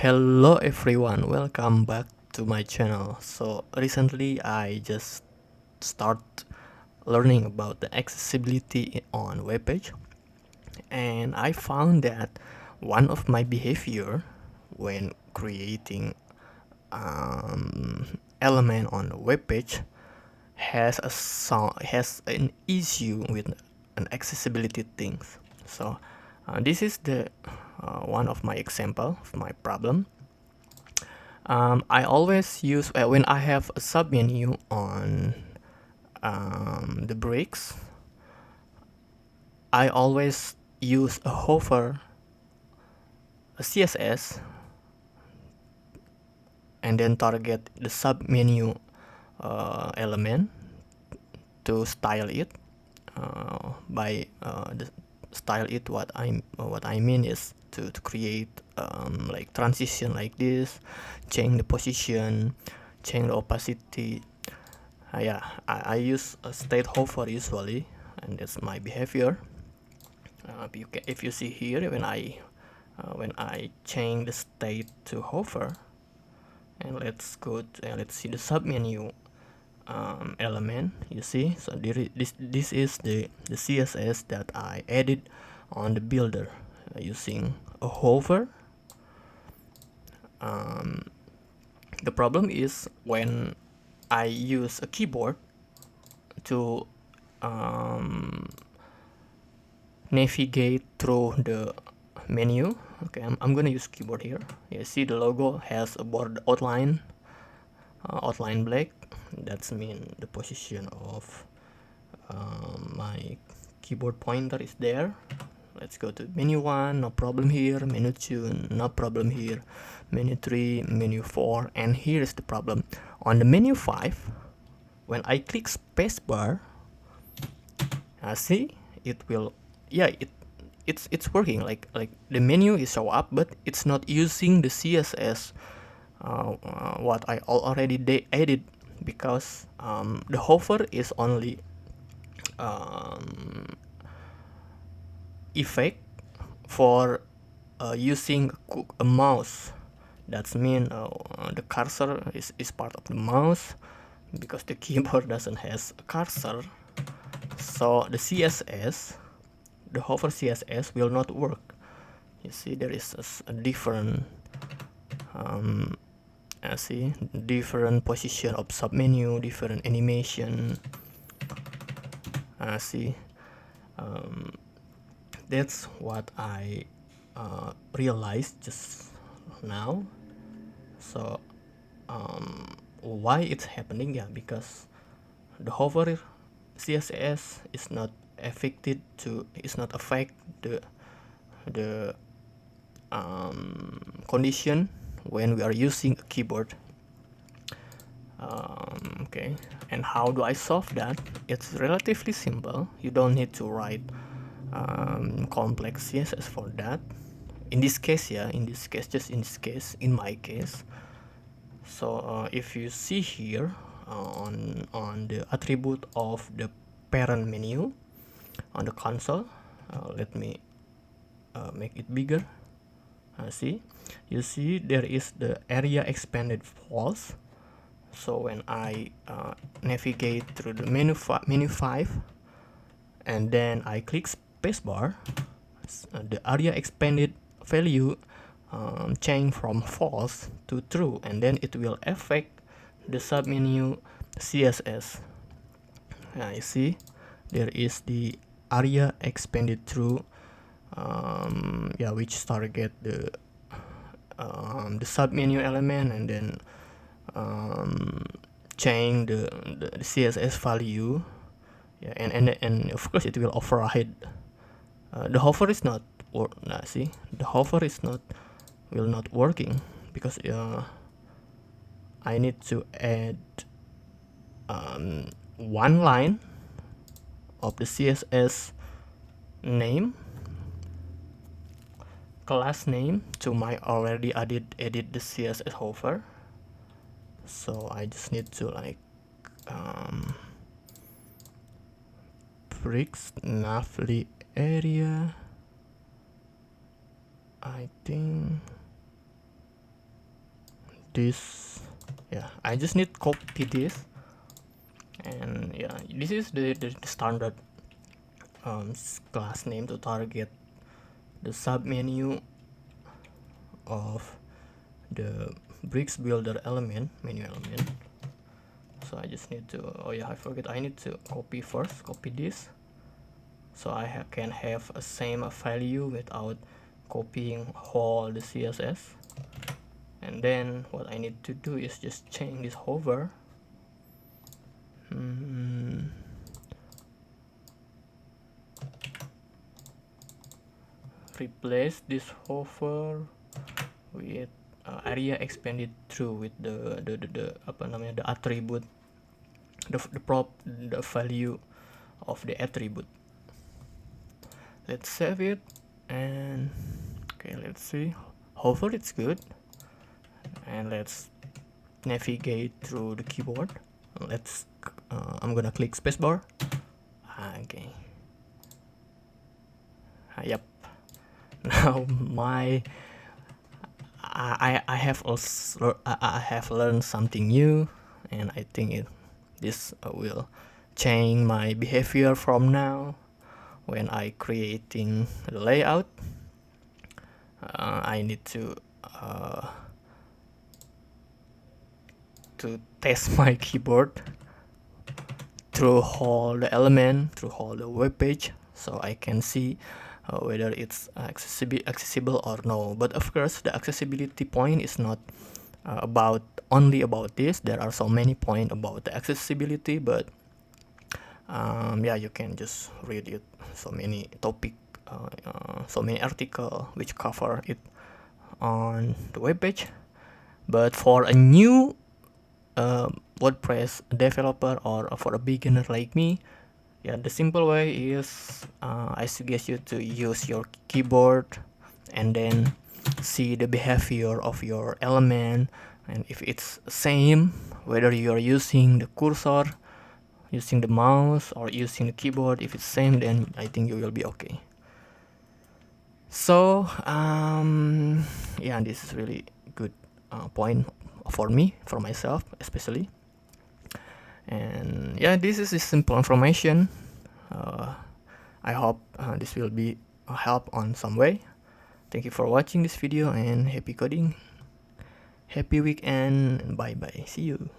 Hello everyone, welcome back to my channel. So recently I just start learning about the accessibility on webpage, and I found that one of my behavior when creating element on a webpage has an issue with an accessibility things. So this is the one of my example of my problem. I always use when I have a submenu on the bricks. I always use a hover, a CSS, and then target the submenu element to style it. By the style it, what I mean is to create like transition like this, change the position, change the opacity. Yeah, I use a state hover usually, and that's my behavior. If you see here, when I change the state to hover, and let's see the submenu element. You see, so this is the CSS that I added on the builder using a hover. The problem is when I use a keyboard to navigate through the menu. Okay, I'm gonna use keyboard here. You see the logo has a border outline black. That's mean the position of my keyboard pointer is there. Let's go to menu 1, no problem here. Menu 2, no problem here. Menu 3, menu 4, and here is the problem. On the menu 5, when I click spacebar, see, it will, yeah, it's working. Like the menu is show up, but it's not using the CSS what I already added, because the hover is only effect for using a mouse. That's mean the cursor is part of the mouse, because the keyboard doesn't has a cursor. So the CSS, the hover CSS will not work. You see, there is a different see, different position of submenu, different animation. See, that's what I realized just now. So why it's happening? Yeah, because the hover CSS is not affect the condition when we are using a keyboard. Okay, and how do I solve that? It's relatively simple. You don't need to write complex CSS for that. In this case, yeah, in my case. So if you see here on the attribute of the parent menu on the console, let me make it bigger. See, you see there is the area expanded false. So when I navigate through the menu 5, and then I click spacebar, the area expanded value change from false to true, and then it will affect the submenu CSS. You see, there is the area expanded through, yeah, which target the submenu element, and then change the CSS value. Yeah, and of course it will override. The hover is not see, the hover is not will not working, because I need to add one line of the CSS name, class name, to my already edit the CSS hover. So I just need to like bricks navly area, I think. this. Yeah, I just need copy this, and yeah, this is the standard class name to target the submenu of the bricks builder element, menu element. So I just need to, oh yeah, I forget, I need to copy first, copy this, so I can have a same value without copying whole the CSS. And then what I need to do is just change this hover. Replace this hover with area expanded through with the apa namanya, the attribute, the value of the attribute. Let's save it, and okay, let's see. Hover, it's good, and let's navigate through the keyboard. Let's I'm gonna click spacebar. Okay. Yep. Now I have also I have learned something new, and I think this will change my behavior from now. When I creating the layout, I need to test my keyboard through all the element, through all the web page, so I can see whether it's accessible or no. But of course, the accessibility point is not about only about this. There are so many points about the accessibility, but yeah, you can just read it. So many topic, so many article which cover it on the web page. But for a new WordPress developer or for a beginner like me, yeah, the simple way is I suggest you to use your keyboard and then see the behavior of your element, and if it's same, whether you are using the cursor, using the mouse, or using the keyboard, if it's same, then I think you will be okay. So yeah, this is really good point for me, for myself especially. And yeah, this is simple information. I hope this will be a help on some way. Thank you for watching this video, and happy coding, happy weekend, and bye bye, see you.